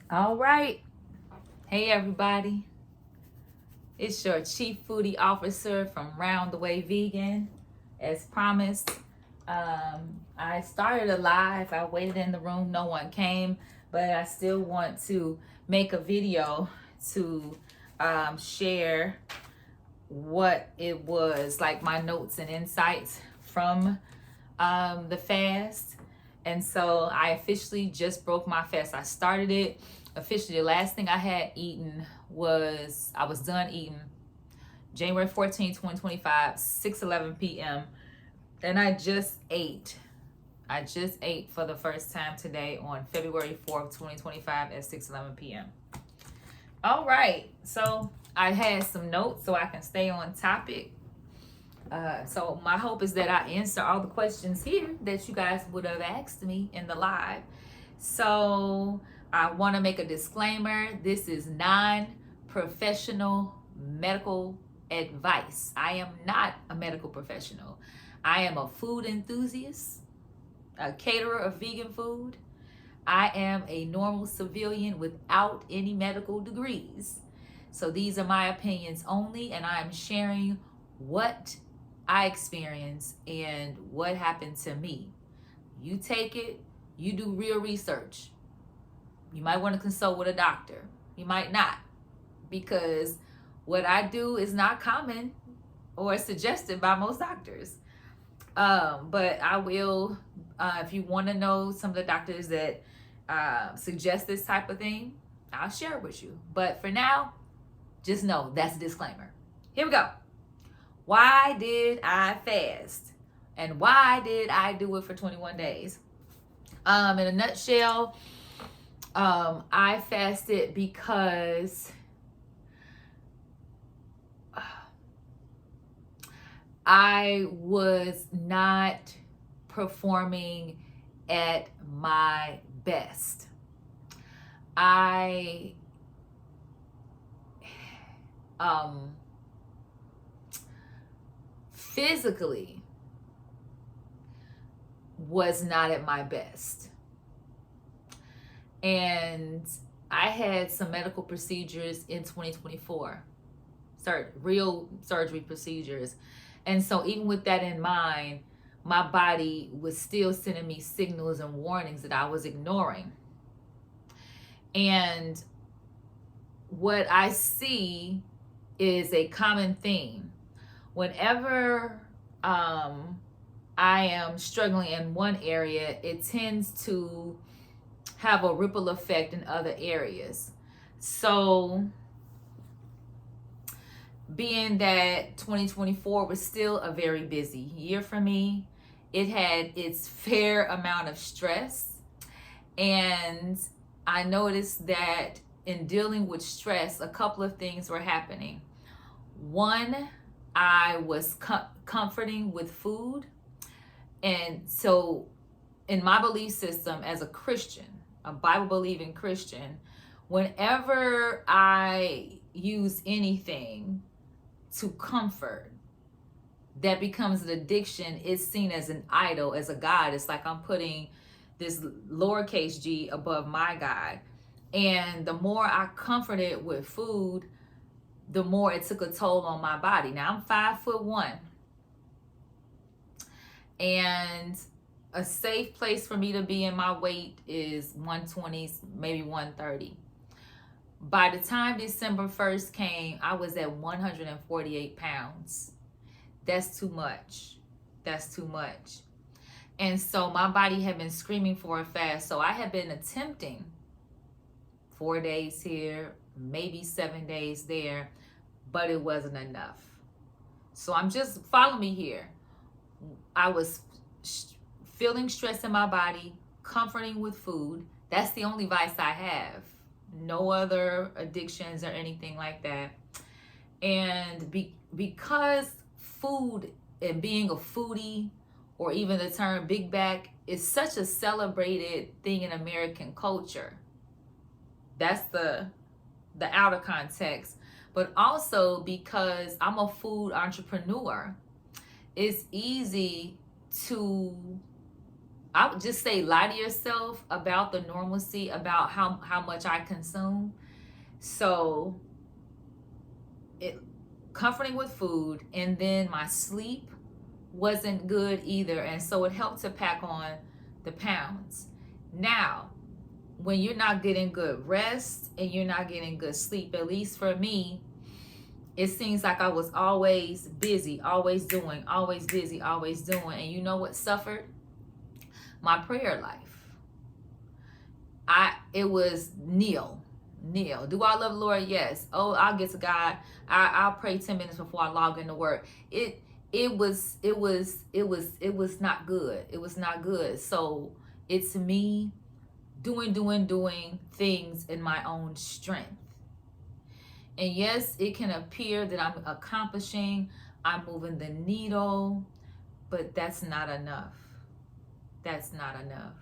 All right. Hey, everybody. It's your Chief Foodie Officer from Round the Way Vegan. As promised, I started a live. I waited in the room. No one came, but I still want to make a video to share what it was, like my notes and insights from the fast. And so I officially just broke my fast. I started it officially. The last thing I had eaten was, I was done eating January 14, 2025, 6:11 p.m. And I just ate for the first time today on February 4th, 2025 at 6:11 p.m. All right. So I had some notes so I can stay on topic. So my hope is that I answer all the questions here that you guys would have asked me in the live. So I want to make a disclaimer. This is non-professional medical advice. I am not a medical professional. I am a food enthusiast, a caterer of vegan food. I am a normal civilian without any medical degrees. So these are my opinions only, and I am sharing what I experienced and what happened to me. You take it, you do real research. You might want to consult with a doctor. You might not, because what I do is not common or suggested by most doctors. But I will, if you want to know some of the doctors that suggest this type of thing, I'll share it with you. But for now, just know that's a disclaimer. Here we go. Why did I fast? And why did I do it for 21 days? In a nutshell, I fasted because I was not performing at my best. I physically was not at my best. And I had some medical procedures in 2024, real surgery procedures. And so even with that in mind, my body was still sending me signals and warnings that I was ignoring. And what I see is a common theme. Whenever I am struggling in one area, it tends to have a ripple effect in other areas. So being that 2024 was still a very busy year for me, it had its fair amount of stress. And I noticed that in dealing with stress, a couple of things were happening. One, I was comforting with food. And so in my belief system as a Christian, a Bible-believing Christian, whenever I use anything to comfort, that becomes an addiction. It's seen as an idol, as a God. It's like I'm putting this lowercase g above my God. And the more I comforted with food, the more it took a toll on my body. Now I'm 5'1", and a safe place for me to be in my weight is 120s, maybe 130. By the time December 1st came, I was at 148 pounds. That's too much. That's too much. And so my body had been screaming for a fast. So I had been attempting 4 days here, maybe 7 days there, but it wasn't enough. So I'm just, follow me here. I was feeling stress in my body, comforting with food. That's the only vice I have. No other addictions or anything like that. And because food and being a foodie, or even the term big back, is such a celebrated thing in American culture. That's the outer context. But also because I'm a food entrepreneur, it's easy to I would just say lie to yourself about the normalcy, about how much I consume. So it comforting with food, and then my sleep wasn't good either, and so it helped to pack on the pounds. Now, when you're not getting good rest and you're not getting good sleep, at least for me, it seems like I was always busy, always doing, always busy, always doing. And you know what suffered? My prayer life. It was nil. Do I love the Lord? Yes. Oh, I'll get to God. I'll pray 10 minutes before I log into work. It was not good. It was not good. So it's me doing things in my own strength. And yes, it can appear that I'm accomplishing, I'm moving the needle, but that's not enough. That's not enough.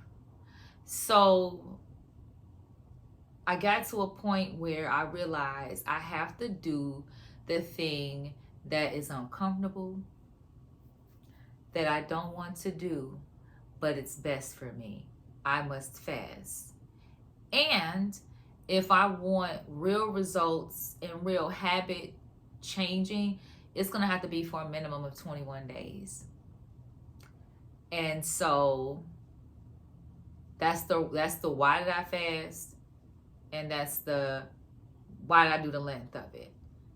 So I got to a point where I realized I have to do the thing that is uncomfortable, that I don't want to do, but it's best for me. I must fast. And if I want real results and real habit changing, it's going to have to be for a minimum of 21 days. And so that's the why did I fast, and that's the why did I do the length of it.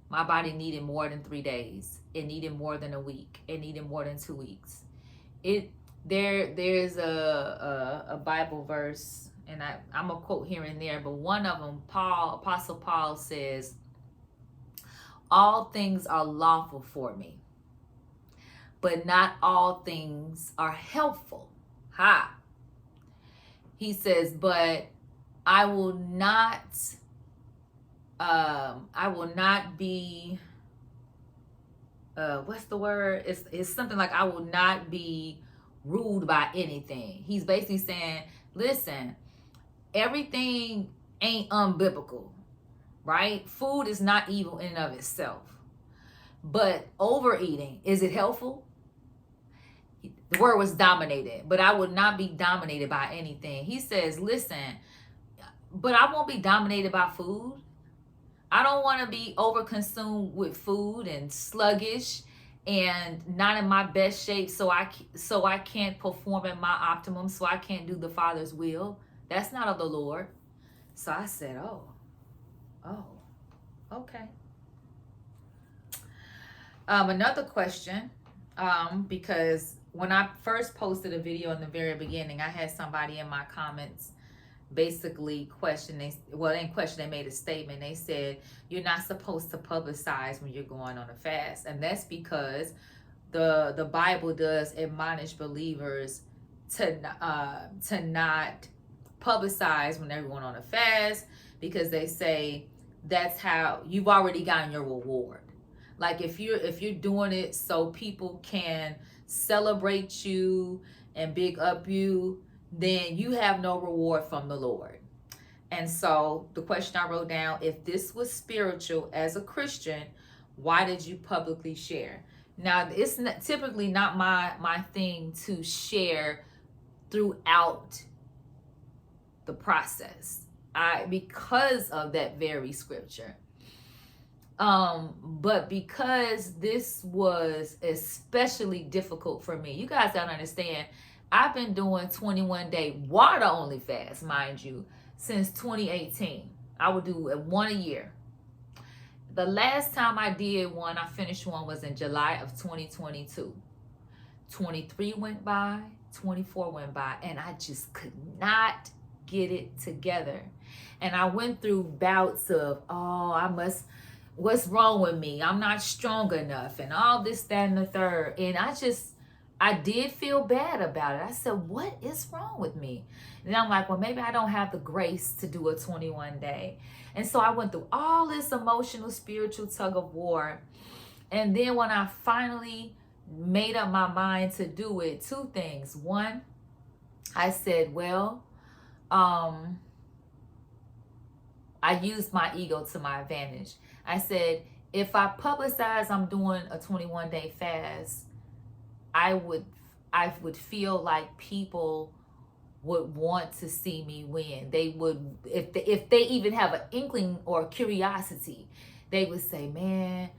My body needed more than 3 days. It needed more than a week. It needed more than 2 weeks. There's a Bible verse, and I'm a quote here and there, but one of them, Apostle Paul says, all things are lawful for me, but not all things are helpful. He says, but I will not be, what's the word? It's something like, I will not be ruled by anything. He's basically saying, listen, everything ain't unbiblical, right? Food is not evil in and of itself. But overeating, is it helpful? The word was dominated, but I would not be dominated by anything. He says, listen, but I won't be dominated by food. I don't want to be overconsumed with food and sluggish and not in my best shape, so I can't perform at my optimum, so I can't do the Father's will. That's not of the Lord. So I said, oh, okay. Another question, because when I first posted a video in the very beginning, I had somebody in my comments basically question. They made a statement. They said, you're not supposed to publicize when you're going on a fast, and that's because the Bible does admonish believers to not publicize when they're going on a fast, because they say that's how you've already gotten your reward. Like if you're doing it so people can celebrate you and big up you, then you have no reward from the Lord. And so the question I wrote down, if this was spiritual as a Christian, why did you publicly share? Now, it's typically not my thing to share throughout the process, because of that very scripture. But because this was especially difficult for me, you guys don't understand. I've been doing 21-day water only fast, mind you, since 2018. I would do one a year. The last time I did one, I finished one, was in July of 2022. 23 went by, 24 went by, and I just could not get it together. And I went through bouts of, what's wrong with me? I'm not strong enough, and all this, that, and the third. And I did feel bad about it. I said, what is wrong with me? And I'm like, well, maybe I don't have the grace to do a 21-day. And so I went through all this emotional, spiritual tug of war. And then when I finally made up my mind to do it, two things. One, I said, well, I used my ego to my advantage. I said, if I publicize I'm doing a 21-day fast, I would feel like people would want to see me win. They would, if they even have an inkling or curiosity, they would say, man,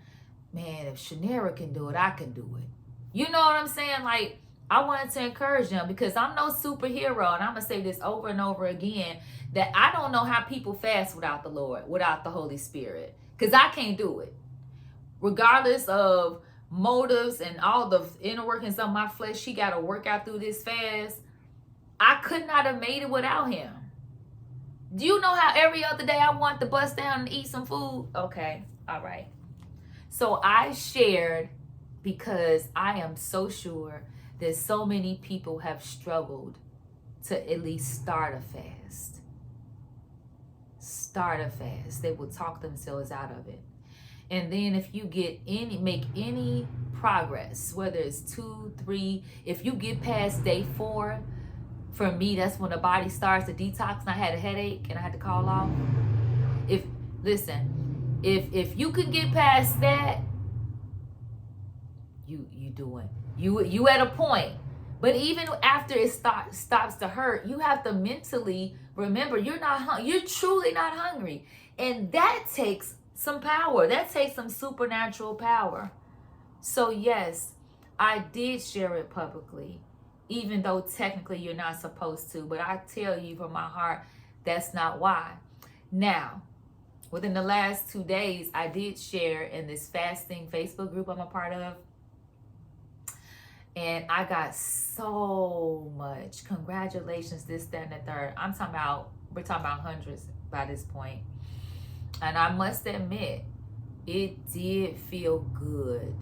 if Shanera can do it, I can do it. You know what I'm saying? Like, I wanted to encourage them, because I'm no superhero, and I'm going to say this over and over again, that I don't know how people fast without the Lord, without the Holy Spirit, because I can't do it. Regardless of motives and all the inner workings of my flesh, she got to work out through this fast. I could not have made it without him. Do you know how every other day I want to bust down and eat some food? Okay, all right. So I shared because I am so sure that so many people have struggled to at least start a fast. Start a fast. They will talk themselves out of it. And then if you make any progress, whether it's 2, 3, if you get past day 4, for me, that's when the body starts to detox, and I had a headache and I had to call off. If you can get past that, you doing. You at a point. But even after it stops to hurt, you have to mentally remember you're truly not hungry. And that takes some power. That takes some supernatural power. So yes, I did share it publicly, even though technically you're not supposed to. But I tell you from my heart, that's not why. Now, within the last 2 days, I did share in this fasting Facebook group I'm a part of. And I got so much congratulations, this, that, and the third. We're talking about hundreds by this point. And I must admit, it did feel good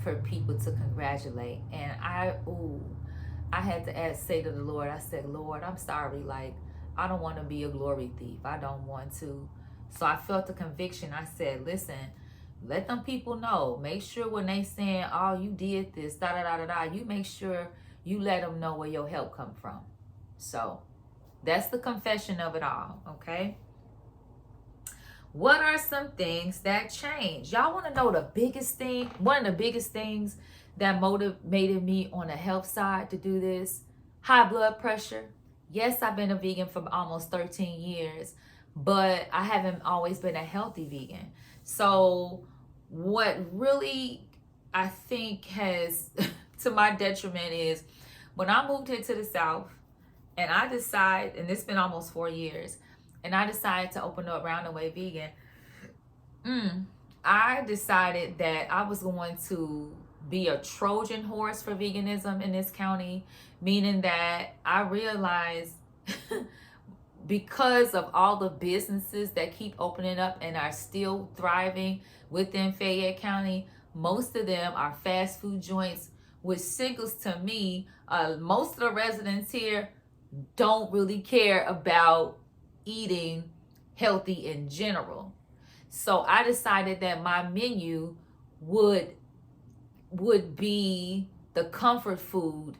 for people to congratulate. And I had to say to the Lord, I said, Lord, I'm sorry. Like, I don't want to be a glory thief. I don't want to. So I felt the conviction. I said, listen, let them people know. Make sure when they saying, oh, you did this, you make sure you let them know where your help come from. So that's the confession of it all, okay? What are some things that change? Y'all want to know the biggest thing? One of the biggest things that motivated me on the health side to do this? High blood pressure. Yes, I've been a vegan for almost 13 years, but I haven't always been a healthy vegan. So what really I think has to my detriment is when I moved here to the South and I decided, and it's been almost 4 years, and I decided to open up Round the Way Vegan, I decided that I was going to be a Trojan horse for veganism in this county, meaning that I realized because of all the businesses that keep opening up and are still thriving within Fayette County, most of them are fast food joints, which signals to me most of the residents here don't really care about eating healthy in general. So I decided that my menu would be the comfort food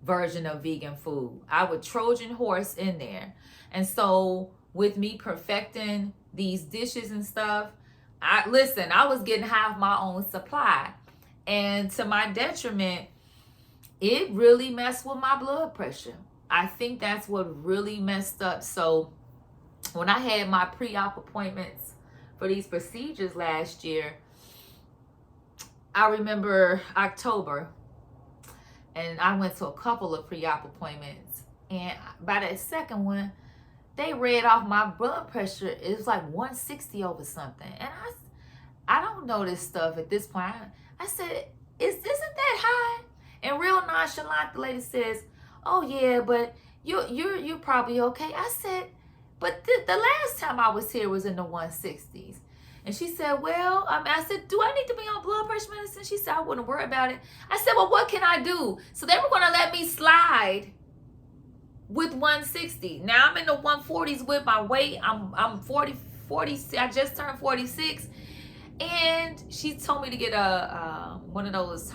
version of vegan food. I would Trojan horse in there. And so with me perfecting these dishes and stuff, I was getting half my own supply. And to my detriment, it really messed with my blood pressure. I think that's what really messed up. So when I had my pre-op appointments for these procedures last year, I remember October, and I went to a couple of pre-op appointments. And by that second one, they read off my blood pressure. It was like 160 over something. And I don't know this stuff at this point. I said, isn't that high? And real nonchalant, the lady says, oh yeah, but you're probably okay. I said, but the last time I was here was in the 160s. And she said, well, I said, do I need to be on blood pressure medicine? She said, I wouldn't worry about it. I said, well, what can I do? So they were going to let me slide with 160. Now I'm in the 140s with my weight. I'm 40, I just turned 46. And she told me to get one of those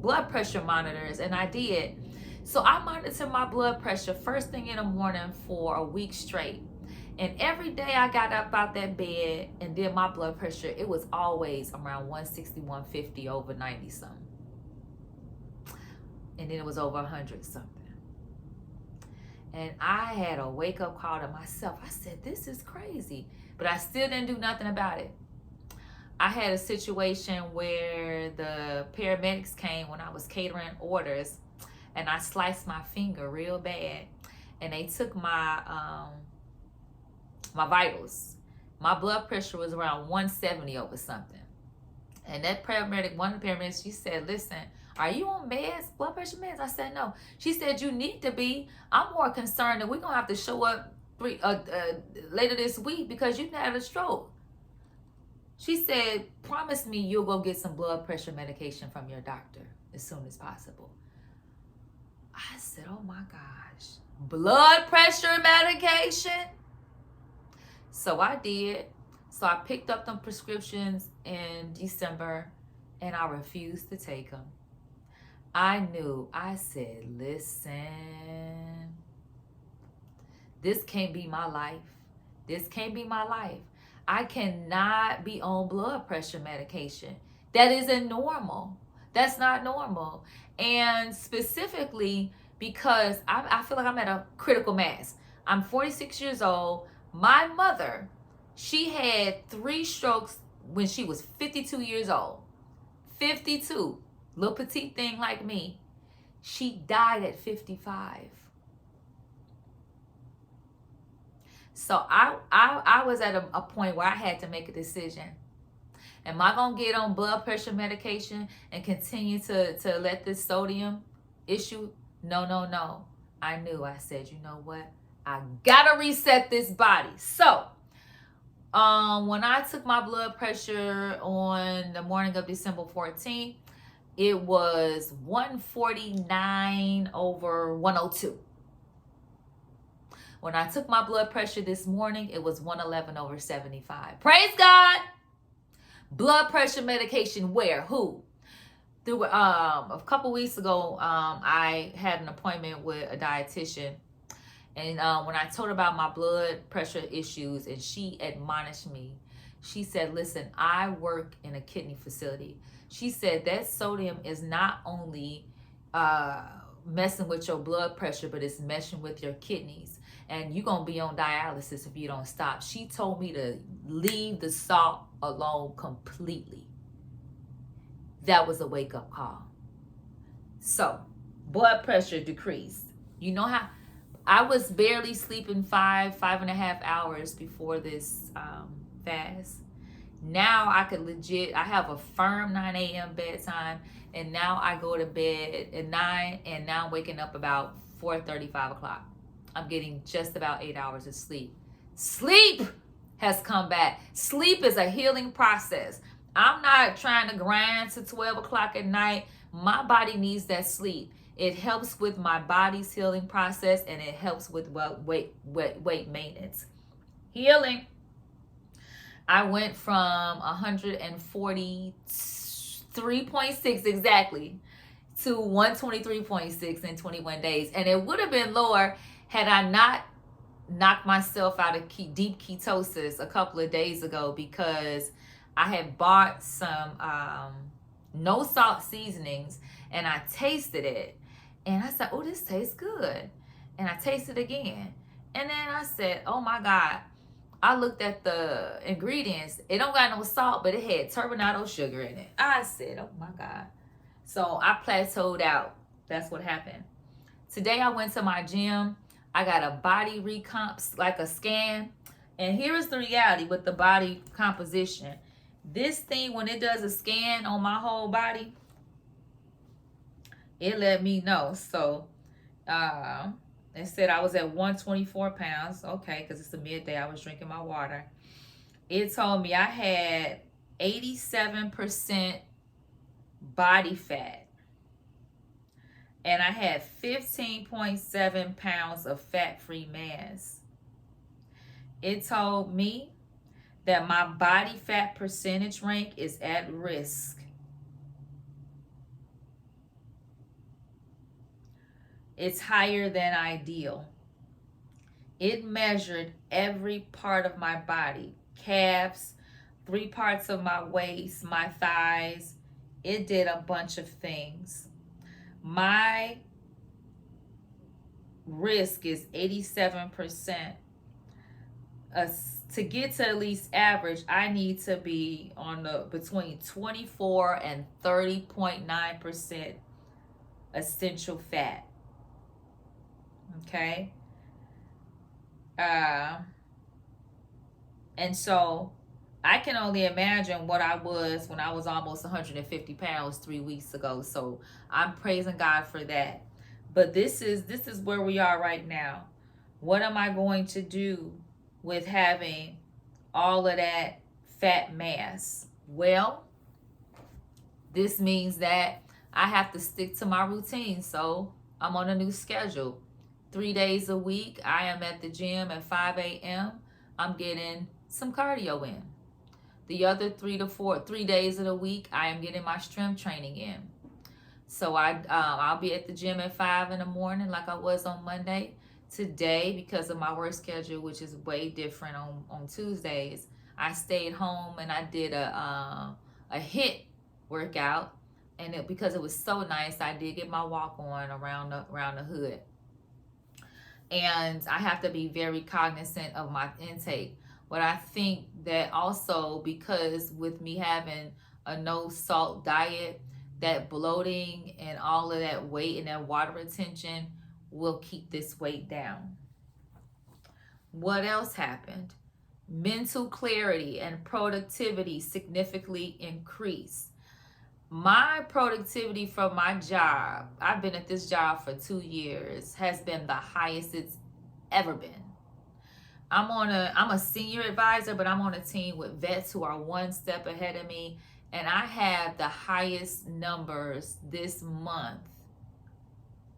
blood pressure monitors, and I did. So I monitored my blood pressure first thing in the morning for a week straight. And every day I got up out that bed and did my blood pressure, it was always around 160, 150 over 90 something. And then it was over 100 something. And I had a wake-up call to myself. I said, this is crazy. But I still didn't do nothing about it. I had a situation where the paramedics came when I was catering orders, and I sliced my finger real bad. And they took my my vitals. My blood pressure was around 170 over something. And that paramedic, one of the paramedics, she said, listen, are you on meds, blood pressure meds? I said, no. She said, you need to be. I'm more concerned that we're going to have to show up later this week because you had a stroke. She said, promise me you'll go get some blood pressure medication from your doctor as soon as possible. I said, oh my gosh, blood pressure medication? So I did. So I picked up them prescriptions in December and I refused to take them. I knew. I said, listen, this can't be my life. This can't be my life. I cannot be on blood pressure medication. That isn't normal. That's not normal. And specifically because I feel like I'm at a critical mass. I'm 46 years old. My mother, she had 3 strokes when she was 52 years old. 52. Little petite thing like me. She died at 55. So I was at a point where I had to make a decision. Am I going to get on blood pressure medication and continue to let this sodium issue? No. I knew. I said, you know what? I got to reset this body. So when I took my blood pressure on the morning of December 14th, it was 149 over 102. When I took my blood pressure this morning, it was 111 over 75. Praise God. Blood pressure medication where? Who? A couple weeks ago, I had an appointment with a dietitian. And when I told her about my blood pressure issues and she admonished me, she said, listen, I work in a kidney facility. She said that sodium is not only messing with your blood pressure, but it's messing with your kidneys. And you're going to be on dialysis if you don't stop. She told me to leave the salt alone completely. That was a wake-up call. So, blood pressure decreased. You know how I was barely sleeping 5.5 hours before this fast. Now I could I have a firm 9 a.m. bedtime, and now I go to bed at 9, and now I'm waking up about 4:30, 5 o'clock. I'm getting just about 8 hours of sleep. Sleep has come back. Sleep is a healing process. I'm not trying to grind to 12 o'clock at night. My body needs that sleep. It helps with my body's healing process, and it helps with weight maintenance. Healing. I went from 143.6 exactly to 123.6 in 21 days. And it would have been lower had I not knocked myself out of deep ketosis a couple of days ago, because I had bought some no salt seasonings and I tasted it. And I said, oh, this tastes good. And I tasted it again. And then I said, oh my God. I looked at the ingredients. It don't got no salt, but it had turbinado sugar in it. I said, oh my God. So I plateaued out. That's what happened. Today I went to my gym. I got a body recomp, like a scan. And here is the reality with the body composition. This thing, when it does a scan on my whole body, it let me know. So it said I was at 124 pounds. Okay, because it's a midday. I was drinking my water. It told me I had 87% body fat. And I had 15.7 pounds of fat-free mass. It told me that my body fat percentage rank is at risk. It's higher than ideal. It measured every part of my body, calves, 3 parts of my waist, my thighs. It did a bunch of things. My risk is 87%. To get to at least average, I need to be on the between 24 and 30.9% essential fat. Okay. And so I can only imagine what I was when I was almost 150 pounds 3 weeks ago. So I'm praising God for that. But this is where we are right now. What am I going to do with having all of that fat mass? Well, this means that I have to stick to my routine. So I'm on a new schedule. 3 days a week, I am at the gym at 5 a.m. I'm getting some cardio in. The other 3 days of the week, I am getting my strength training in. So I'll be at the gym at 5 in the morning like I was on Monday. Today, because of my work schedule, which is way different on Tuesdays, I stayed home and I did a HIIT workout. And because it was so nice, I did get my walk on around the hood. And I have to be very cognizant of my intake. But I think that also, because with me having a no salt diet, that bloating and all of that weight and that water retention will keep this weight down. What else happened? Mental clarity and productivity significantly increased. My productivity from my job, I've been at this job for 2 years, has been the highest it's ever been. I'm a senior advisor, but I'm on a team with vets who are one step ahead of me, and I had the highest numbers this month.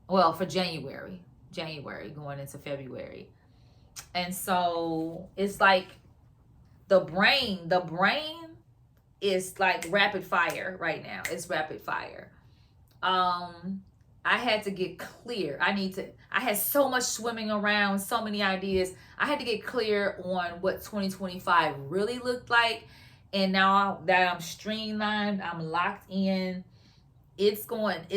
Well, for January going into February. And so it's like the brain is like rapid fire right now. It's rapid fire. I had to get clear. I had so much swimming around, so many ideas. I had to get clear on what 2025 really looked like. And now that I'm streamlined, I'm locked in, it's different.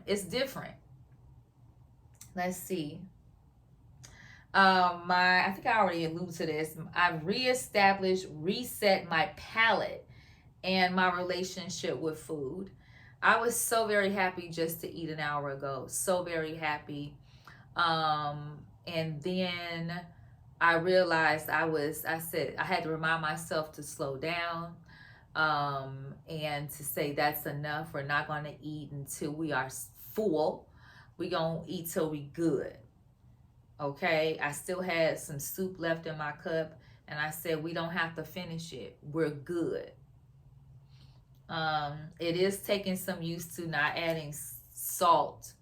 It's different. Let's see. I think I already alluded to this. I've reset my palate and my relationship with food. I was so very happy just to eat an hour ago. So very happy. And then I realized I said I had to remind myself to slow down, and to say that's enough. We're not going to eat until we are full. We're going to eat till we good. Okay, I still had some soup left in my cup, and I said we don't have to finish it. We're good. It is taking some used to not adding salt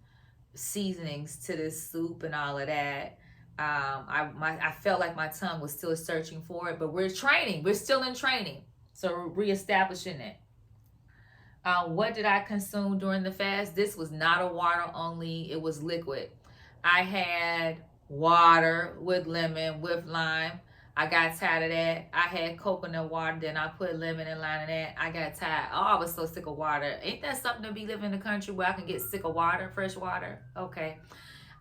seasonings to this soup and all of that. I felt like my tongue was still searching for it, but we're training. We're still in training, so we're reestablishing it. What did I consume during the fast? This was not a water only. It was liquid. I had water with lemon, with lime. I got tired of that. I had coconut water, then I put lemon and lime in that. I got tired. Oh, I was so sick of water. Ain't that something to be living in the country where I can get sick of water, fresh water? Okay.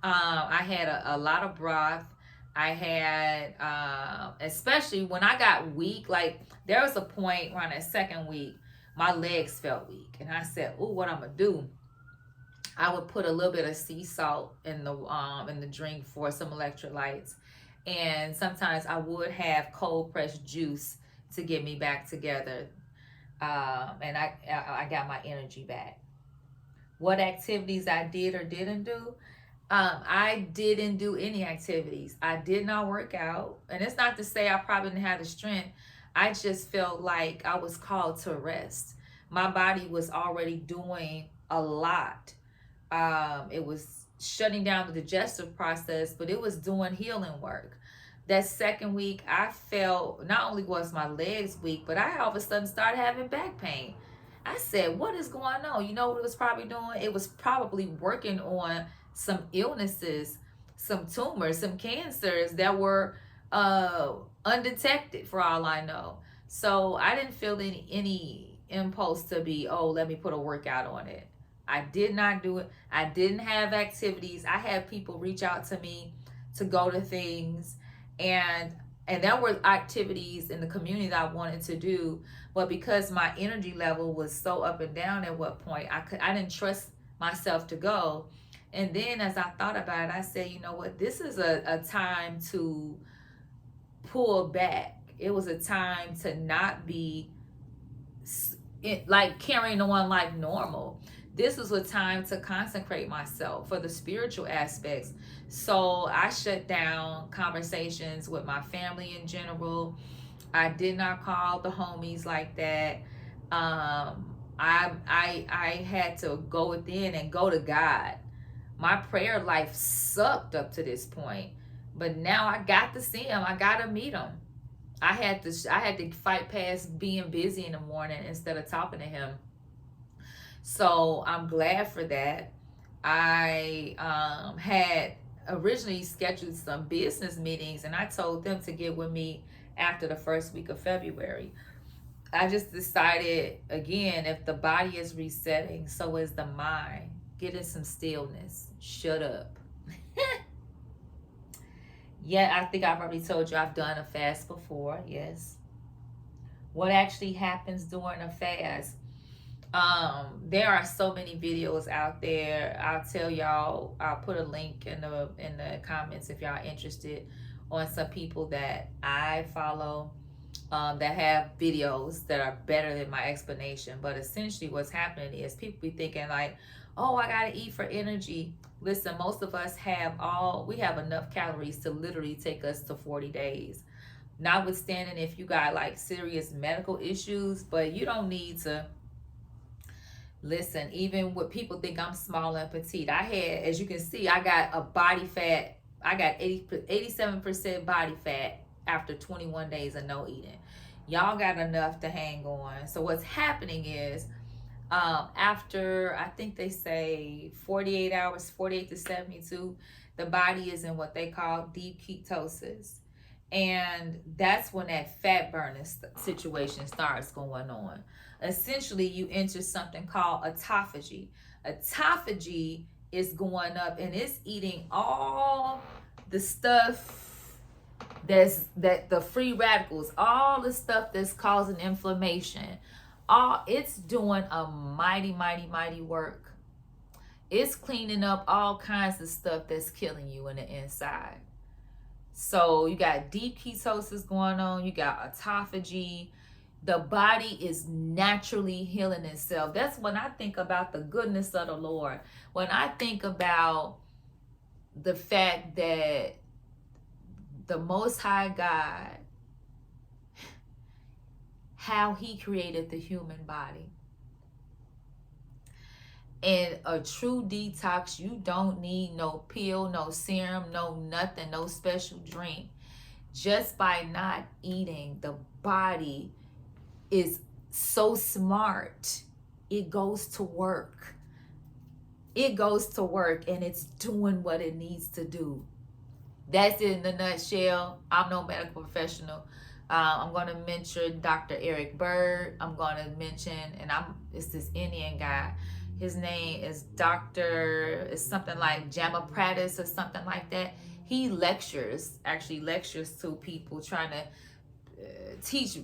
I had a lot of broth. I had, especially when I got weak, like there was a point around that second week, my legs felt weak. And I said, oh, what I'm going to do? I would put a little bit of sea salt in the drink for some electrolytes. And sometimes I would have cold pressed juice to get me back together. And I got my energy back. What activities I did or didn't do? I didn't do any activities. I did not work out. And it's not to say I probably didn't have the strength. I just felt like I was called to rest. My body was already doing a lot. It was shutting down the digestive process, but it was doing healing work. That second week, I felt not only was my legs weak, but I all of a sudden started having back pain. I said, what is going on? You know what it was probably doing? It was probably working on some illnesses, some tumors, some cancers that were undetected for all I know. So I didn't feel any impulse to be, oh, let me put a workout on it. I did not do it. I didn't have activities. I had people reach out to me to go to things, and there were activities in the community that I wanted to do, but because my energy level was so up and down at what point, I didn't trust myself to go. And then as I thought about it, I said, you know what, this is a time to pull back. It was a time to not be like carrying on like normal. This was a time to consecrate myself for the spiritual aspects. So I shut down conversations with my family in general. I did not call the homies like that. I had to go within and go to God. My prayer life sucked up to this point, but now I got to see him. I got to meet him. I had to fight past being busy in the morning instead of talking to him. So I'm glad for that. I had originally scheduled some business meetings, and I told them to get with me after the first week of February. I just decided, again, if the body is resetting, so is the mind. Get in some stillness. Shut up. Yeah, I think I've already told you I've done a fast before. Yes. What actually happens during a fast? There are so many videos out there. I'll tell y'all. I'll put a link in the comments if y'all are interested on some people that I follow that have videos that are better than my explanation. But essentially, what's happening is people be thinking like, "Oh, I gotta eat for energy." Listen, most of us we have enough calories to literally take us to 40 days. Notwithstanding if you got like serious medical issues, but you don't need to. Listen, even what people think I'm small and petite, I had, as you can see, I got a body fat. I got 87% body fat after 21 days of no eating. Y'all got enough to hang on. So what's happening is, after, I think they say 48 hours, 48 to 72, the body is in what they call deep ketosis. And that's when that fat burning situation starts going on. Essentially, you enter something called autophagy. Autophagy is going up and it's eating all the stuff that the free radicals, all the stuff that's causing inflammation. It's doing a mighty work. It's cleaning up all kinds of stuff that's killing you in the inside. So you got deep ketosis going on, you got autophagy. The body is naturally healing itself. That's when I think about the goodness of the Lord. When I think about the fact that the Most High God, how he created the human body. And a true detox, you don't need no pill, no serum, no nothing, no special drink. Just by not eating, the body is so smart. It goes to work. It goes to work and it's doing what it needs to do. That's it in a nutshell. I'm no medical professional. I'm going to mention Dr. Berg. I'm going to mention, it's this Indian guy. His name is it's something like Jamnadas or something like that. He lectures to people trying to teach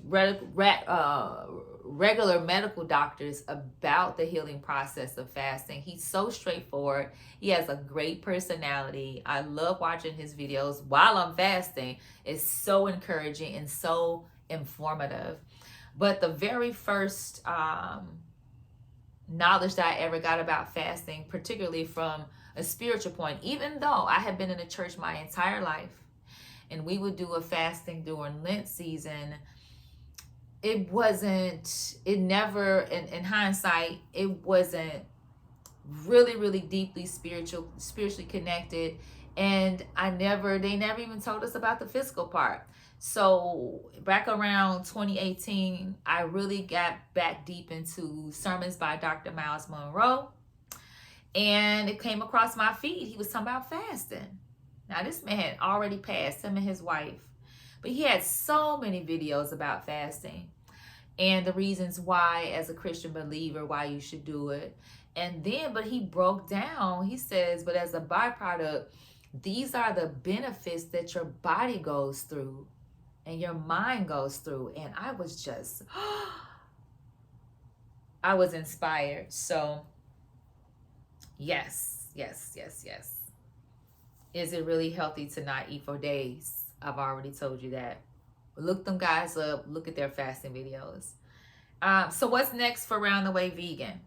regular medical doctors about the healing process of fasting. He's so straightforward. He has a great personality. I love watching his videos while I'm fasting. It's so encouraging and so informative. But the very first knowledge that I ever got about fasting, particularly from a spiritual point, even though I had been in the church my entire life, and we would do a fasting during Lent season, in hindsight, it wasn't really deeply spiritually connected. And they never even told us about the physical part. So back around 2018, I really got back deep into sermons by Dr. Myles Munroe. And it came across my feed. He was talking about fasting. Now, this man had already passed, him and his wife. But he had so many videos about fasting and the reasons why, as a Christian believer, why you should do it. And then, but he broke down, he says, but as a byproduct, these are the benefits that your body goes through and your mind goes through. And I was just, I was inspired. So yes, yes, yes, yes. Is it really healthy to not eat for days? I've already told you that. Look them guys up. Look at their fasting videos. So what's next for Round the Way Vegan?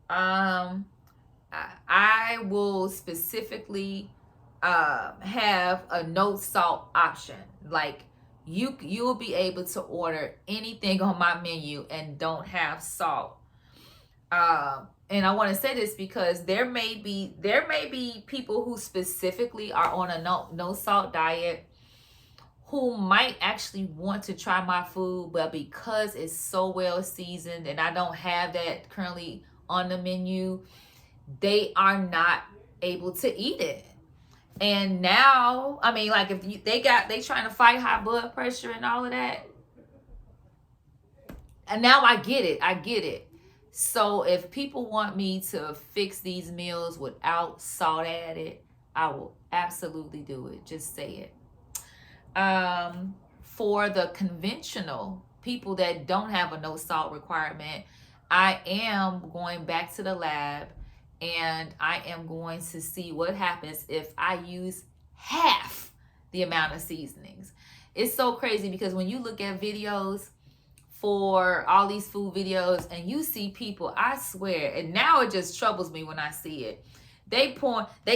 I will specifically have a no salt option. Like you'll be able to order anything on my menu and don't have salt. And I want to say this because there may be people who specifically are on a no salt diet who might actually want to try my food, but because it's so well seasoned and I don't have that currently on the menu, they are not able to eat it. And now, I mean, like if they trying to fight high blood pressure and all of that. And now I get it. So if people want me to fix these meals without salt added, I will absolutely do it. Just say it. For the conventional people that don't have a no salt requirement, I am going back to the lab and I am going to see what happens if I use half the amount of seasonings. It's so crazy because when you look at videos for all these food videos and you see people, I swear, and now it just troubles me when I see it. They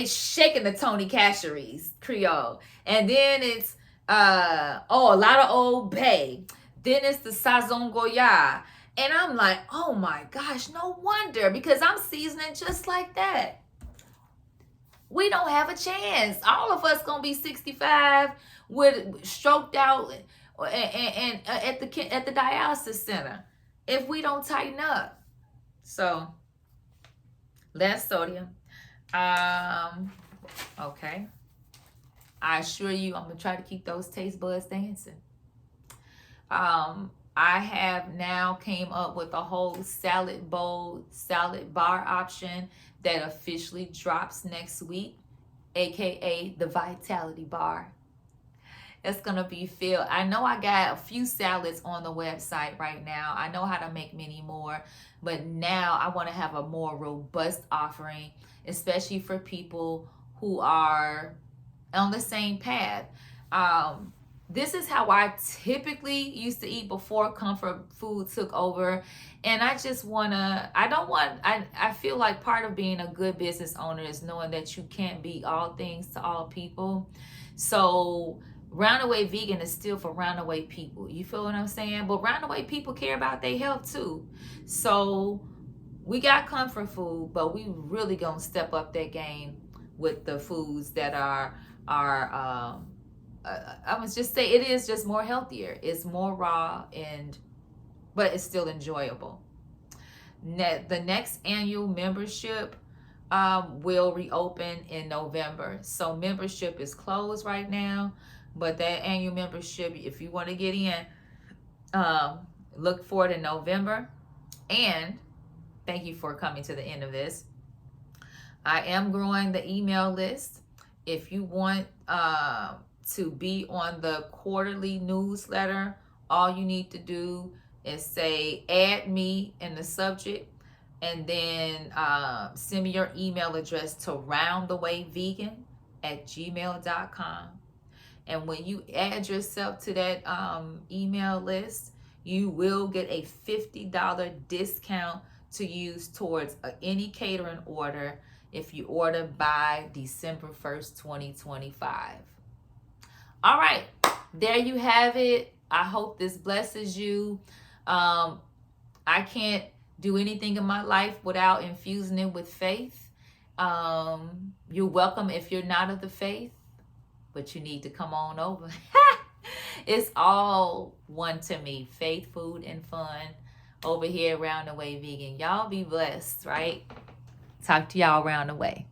shaking the Tony Cacheries Creole, and then it's a lot of Old Bay. Then it's the Sazon Goya. And I'm like, oh my gosh, no wonder, because I'm seasoning just like that. We don't have a chance. All of us gonna be 65 with stroked out and at the dialysis center if we don't tighten up. So less sodium. Okay. I assure you, I'm gonna try to keep those taste buds dancing. I have now came up with a whole salad bowl, salad bar option that officially drops next week, aka the Vitality Bar. It's gonna be filled. I know I got a few salads on the website right now. I know how to make many more, but now I want to have a more robust offering, especially for people who are on the same path. This is how I typically used to eat before comfort food took over. And I just I feel like part of being a good business owner is knowing that you can't be all things to all people. So Roundaway Vegan is still for roundaway people. You feel what I'm saying? But roundaway people care about their health too. So we got comfort food, but we really gonna step up that game with the foods that are I must just say it is just more healthier. It's more raw but it's still enjoyable. The next annual membership will reopen in November. So membership is closed right now, but that annual membership, if you want to get in, look for it in November. And thank you for coming to the end of this. I am growing the email list. If you want to be on the quarterly newsletter, all you need to do is say add me in the subject, and then send me your email address to roundthewayvegan@gmail.com. And when you add yourself to that email list, you will get a $50 discount to use towards any catering order if you order by December 1st, 2025. All right, there you have it. I hope this blesses you. I can't do anything in my life without infusing it with faith. You're welcome if you're not of the faith, but you need to come on over. It's all one to me, faith, food, and fun over here around the way vegan. Y'all be blessed, right? Talk to y'all around the way.